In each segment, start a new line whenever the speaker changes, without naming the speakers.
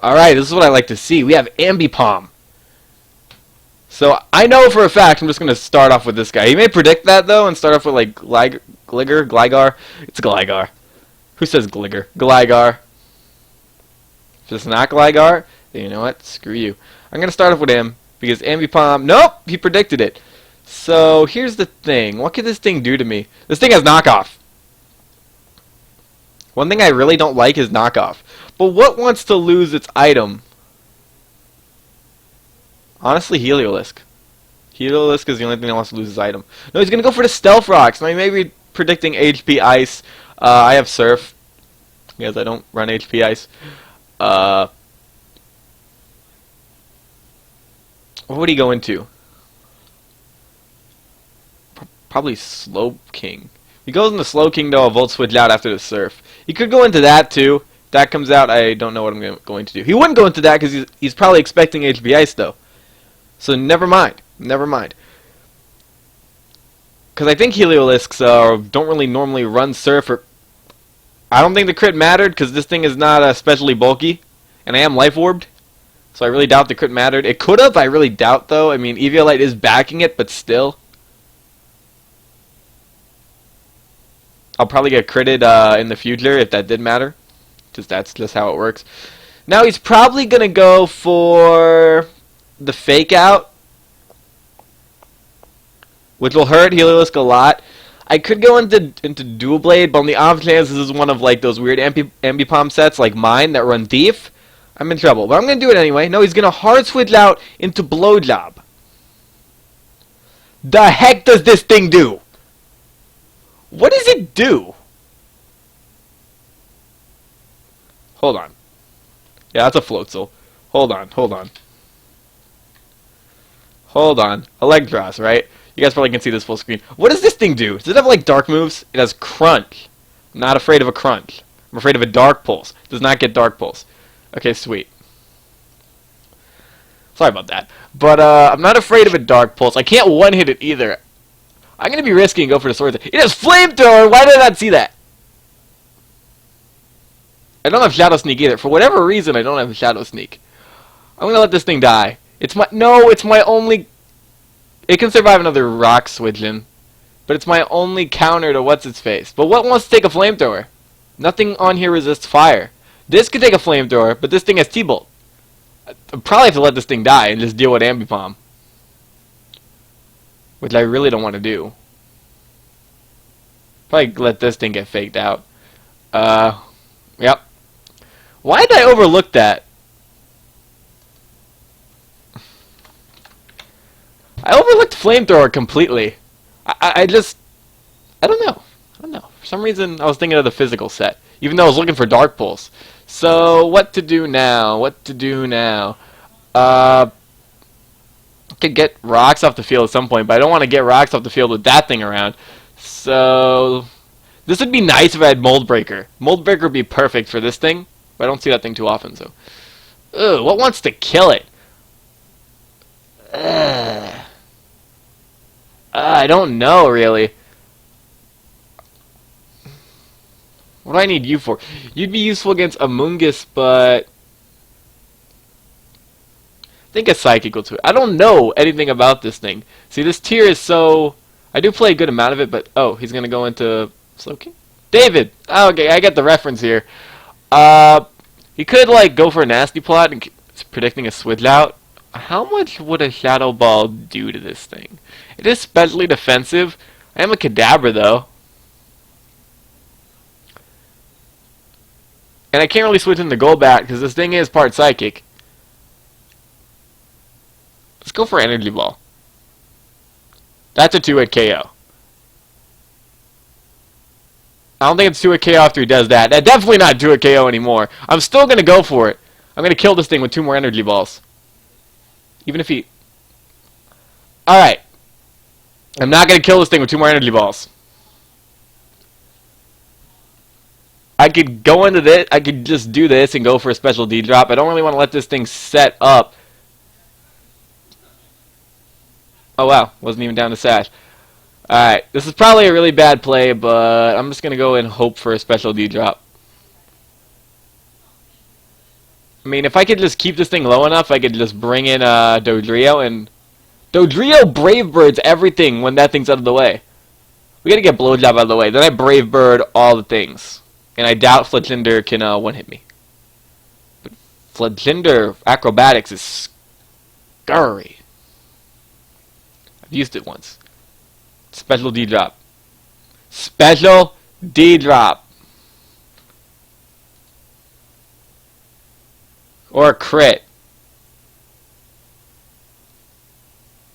Alright, this is what I like to see. We have Ambipom. So I know for a fact I'm just going to start off with this guy. He may predict that though and start off with like Gligar. It's Gligar. Who says Gligar? Gligar. If it's not Gligar, then you know what? Screw you. I'm going to start off with him because Ambipom, nope, he predicted it. So here's the thing. What could this thing do to me? This thing has knockoff. One thing I really don't like is knockoff. But what wants to lose its item? Honestly, Heliolisk. Heliolisk is the only thing that wants to lose his item. No, he's going to go for the Stealth Rocks. Now, he may be predicting HP Ice. I have Surf. Because I don't run HP Ice. What would he go into? Probably Slowking. If he goes into Slowking, though, I'll Volt Switch out after the Surf. He could go into that, too. If that comes out, I don't know what I'm going to do. He wouldn't go into that because he's probably expecting HP Ice, though. So never mind. Never mind. Because I think Heliolisks don't really normally run Surf. I don't think the crit mattered because this thing is not especially bulky. And I am Life Orbed. So I really doubt the crit mattered. It could have. I really doubt, though. I mean, Eviolite is backing it, but still. I'll probably get critted in the future if that did matter. Because that's just how it works. Now he's probably going to go for the Fake Out, which will hurt Heliolisk a lot. I could go into Dual Blade, but on the off chance this is one of like those weird Ambipom sets like mine that run Thief, I'm in trouble. But I'm going to do it anyway. No, he's going to Hard Switch out into Blowjob. The heck does this thing do? What does it do? Hold on. Yeah, that's a Floatzel. Hold on. Electros, right? You guys probably can see this full screen. What does this thing do? Does it have like dark moves? It has Crunch. I'm not afraid of a Crunch. I'm afraid of a Dark Pulse. It does not get Dark Pulse. Okay, sweet. Sorry about that. But I'm not afraid of a Dark Pulse. I can't one-hit it either. I'm going to be risky and go for the Sword. It has Flamethrower! Why did I not see that? I don't have Shadow Sneak either. For whatever reason, I don't have Shadow Sneak. I'm going to let this thing die. It's my only... It can survive another Rock Swidgen, but it's my only counter to What's-Its-Face. But what wants to take a Flamethrower? Nothing on here resists fire. This could take a Flamethrower, but this thing has T-Bolt. I'll probably have to let this thing die and just deal with Ambipom, which I really don't want to do. Probably let this thing get faked out. Yep. Why did I overlook that? I overlooked Flamethrower completely. I don't know. For some reason, I was thinking of the physical set, even though I was looking for Dark Pulse. So, what to do now? I could get rocks off the field at some point, but I don't want to get rocks off the field with that thing around. So, this would be nice if I had Mold Breaker. Mold Breaker would be perfect for this thing, but I don't see that thing too often, so. Ugh, what wants to kill it? I don't know, really. What do I need you for? You'd be useful against Amoonguss, but... I think a Psychic will do it. I don't know anything about this thing. See, this tier is so... I do play a good amount of it, but... Oh, he's going to go into... Slowking? David! Oh, okay, I get the reference here. He could, like, go for a Nasty Plot and predicting a Swidge out. How much would a Shadow Ball do to this thing? It is specially defensive. I am a Kadabra, though. And I can't really switch into Golbat because this thing is part Psychic. Let's go for Energy Ball. That's a 2-hit KO. I don't think it's 2-hit KO after he does that. That's definitely not 2-hit KO anymore. I'm still going to go for it. I'm going to kill this thing with 2 more Energy Balls. Even if he... Alright. I'm not going to kill this thing with 2 more Energy Balls. I could go into this. I could just do this and go for a special D-drop. I don't really want to let this thing set up. Oh, wow. Wasn't even down to Sash. Alright. This is probably a really bad play, but I'm just going to go and hope for a special D-drop. I mean, if I could just keep this thing low enough, I could just bring in Dodrio, and Dodrio Brave Birds everything when that thing's out of the way. We gotta get Blowjob out of the way. Then I Brave Bird all the things. And I doubt Fletchinder can one-hit me. But Fletchinder Acrobatics is scurry. I've used it once. Special D-drop. Special D-drop. Or a crit.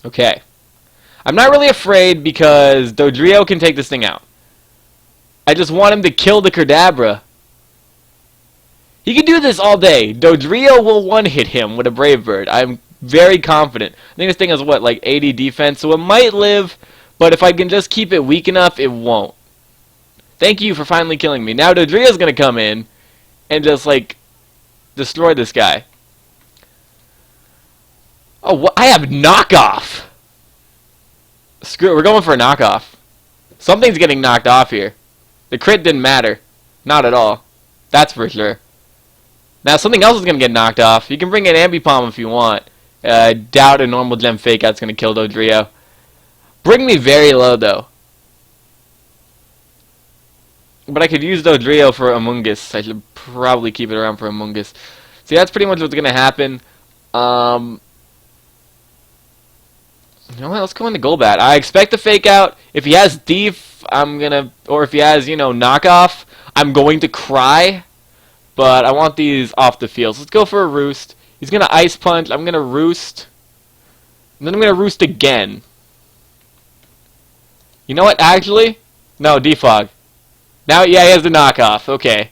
Okay. I'm not really afraid because Dodrio can take this thing out. I just want him to kill the Kadabra. He can do this all day. Dodrio will one-hit him with a Brave Bird. I'm very confident. I think this thing has, what, like 80 defense, so it might live, but if I can just keep it weak enough, it won't. Thank you for finally killing me. Now Dodrio's going to come in and just, like, destroy this guy. Oh, what? I have knockoff. Screw it, we're going for a knockoff. Something's getting knocked off here. The crit didn't matter. Not at all. That's for sure. Now something else is going to get knocked off. You can bring in Ambipom if you want. I doubt a normal gem fake out's going to kill Dodrio. Bring me very low though. But I could use Dodrio for Amoonguss. I should probably keep it around for Amoonguss. See, that's pretty much what's going to happen. You know what, let's go into Golbat. I expect to fake out. If he has Thief, I'm gonna, or if he has, you know, Knockoff, I'm going to cry. But I want these off the field. So let's go for a Roost. He's gonna Ice Punch. I'm gonna Roost. And then I'm gonna Roost again. You know what, actually? No, Defog. Now, yeah, he has the Knockoff. Okay.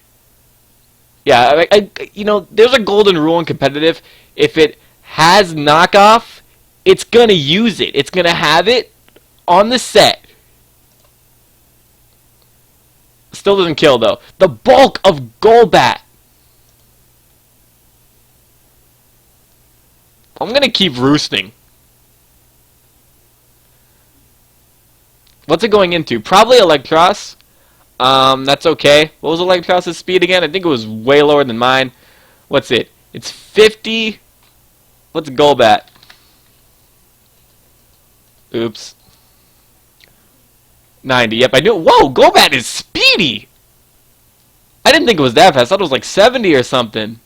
Yeah, you know, there's a golden rule in competitive. If it has Knockoff, it's going to use it. It's going to have it on the set. Still doesn't kill, though. The bulk of Golbat. I'm going to keep roosting. What's it going into? Probably Electros. That's okay. What was Electros' speed again? I think it was way lower than mine. What's it? It's 50. What's Golbat? Oops. 90. Yep, I knew. Whoa, Golbat is speedy! I didn't think it was that fast. I thought it was like 70 or something.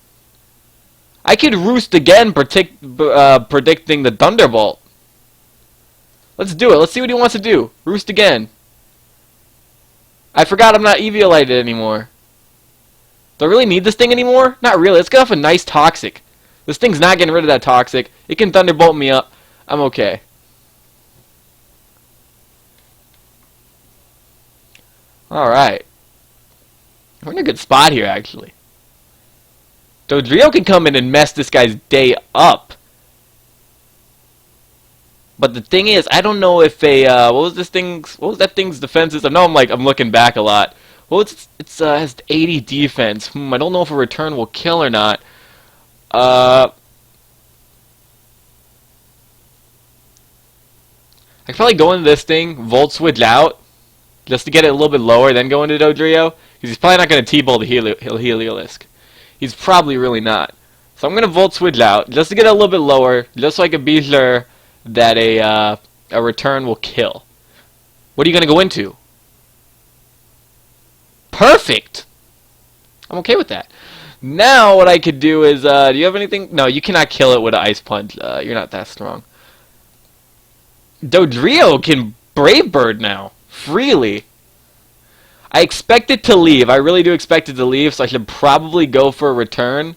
I could Roost again, predicting the Thunderbolt. Let's do it. Let's see what he wants to do. Roost again. I forgot I'm not Eviolited anymore. Do I really need this thing anymore? Not really. Let's get off a nice Toxic. This thing's not getting rid of that Toxic. It can Thunderbolt me up. I'm okay. Alright. We're in a good spot here, actually. Dodrio can come in and mess this guy's day up. But the thing is, I don't know if what was that thing's defenses? I know I'm looking back a lot. Well, it has 80 defense. I don't know if a return will kill or not. I could probably go into this thing, Volt Switch out, just to get it a little bit lower, then go into Dodrio. Because he's probably not going to T-Bolt the Heliolisk. He's probably really not. So I'm going to Volt Switch out, just to get it a little bit lower, just so I can be sure that a return will kill. What are you going to go into? Perfect! I'm okay with that. Now what I could do is, do you have anything? No, you cannot kill it with an Ice Punch. You're not that strong. Dodrio can Brave Bird now. Freely. I expect it to leave. I really do expect it to leave, so I should probably go for a return.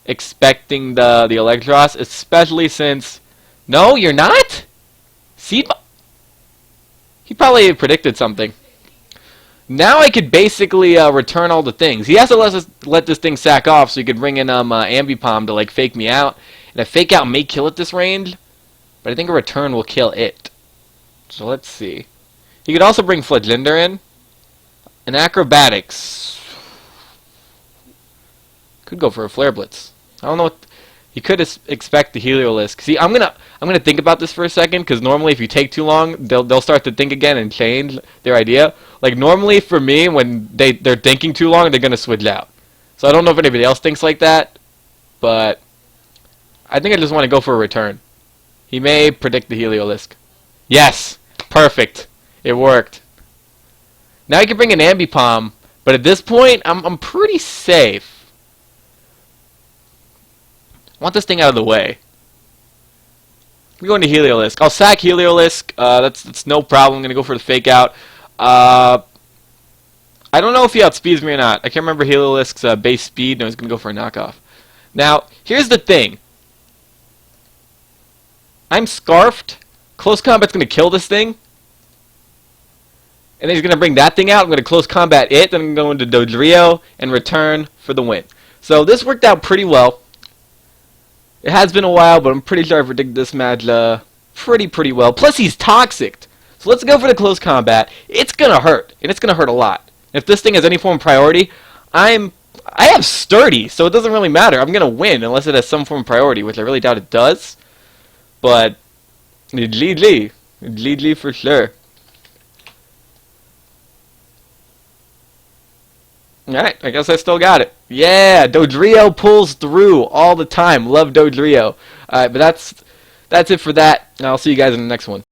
Expecting the Electros, especially since... No, you're not? See? He probably predicted something. Now I could basically return all the things. He has to let this thing sack off so he could bring in Ambipom to like fake me out. And a fake out may kill at this range, but I think a return will kill it. So let's see. He could also bring Fledgender in. And Acrobatics. Could go for a Flare Blitz. I don't know what... You could expect the Heliolisk. See, I'm gonna think about this for a second, because normally if you take too long, they'll start to think again and change their idea. Like normally for me, when they're thinking too long, they're gonna switch out. So I don't know if anybody else thinks like that. but I think I just want to go for a return. He may predict the Heliolisk. Yes! Perfect. It worked. Now I can bring an Ambipom, but at this point, I'm pretty safe. I want this thing out of the way. I'm going to Heliolisk. I'll sack Heliolisk. That's no problem. I'm going to go for the fake out. I don't know if he outspeeds me or not. I can't remember Heliolisk's base speed. No, he's going to go for a knockoff. Now, here's the thing. I'm Scarfed. Close combat's going to kill this thing. And then he's going to bring that thing out. I'm going to close combat it. Then I'm going to go into Dodrio and return for the win. So this worked out pretty well. It has been a while, but I'm pretty sure I predicted this match pretty well. Plus, he's toxic. So let's go for the close combat. It's going to hurt, and it's going to hurt a lot. If this thing has any form of priority, I have Sturdy, so it doesn't really matter. I'm going to win unless it has some form of priority, which I really doubt it does. But GG. GG for sure. Alright, I guess I still got it. Yeah, Dodrio pulls through all the time. Love Dodrio. Alright, but that's it for that. And I'll see you guys in the next one.